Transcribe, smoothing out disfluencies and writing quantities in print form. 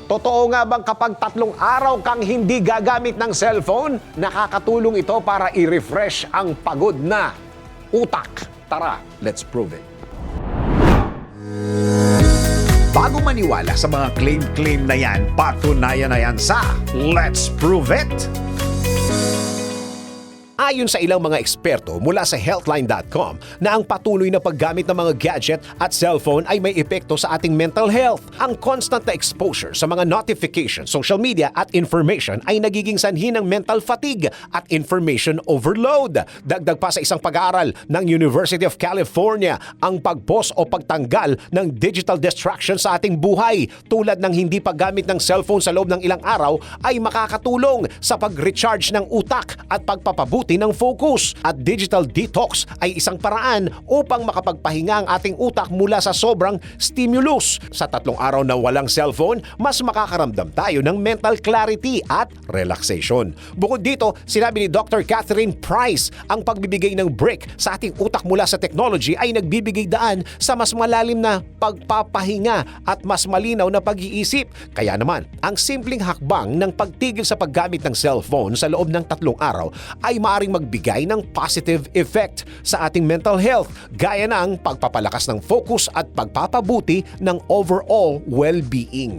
Totoo nga bang kapag 3 araw kang hindi gagamit ng cellphone, nakakatulong ito para i-refresh ang pagod na utak? Tara, let's prove it. Bago maniwala sa mga claim-claim na yan, patunayan na yan sa Let's Prove It! Ayon sa ilang mga eksperto mula sa Healthline.com na ang patuloy na paggamit ng mga gadget at cellphone ay may epekto sa ating mental health. Ang constant na exposure sa mga notifications, social media at information ay nagiging sanhi ng mental fatigue at information overload. Dagdag pa sa isang pag-aaral ng University of California, ang pagpos o pagtanggal ng digital distraction sa ating buhay tulad ng hindi paggamit ng cellphone sa loob ng ilang araw ay makakatulong sa pag-recharge ng utak at pagpapabuti ng focus. At digital detox ay isang paraan upang makapagpahinga ang ating utak mula sa sobrang stimulus. Sa 3 araw na walang cellphone, mas makakaramdam tayo ng mental clarity at relaxation. Bukod dito, sinabi ni Dr. Catherine Price, ang pagbibigay ng break sa ating utak mula sa technology ay nagbibigay daan sa mas malalim na pagpapahinga at mas malinaw na pag-iisip. Kaya naman, ang simpleng hakbang ng pagtigil sa paggamit ng cellphone sa loob ng 3 araw ay maaaring magbigay ng positive effect sa ating mental health, gaya ng pagpapalakas ng focus at pagpapabuti ng overall well-being.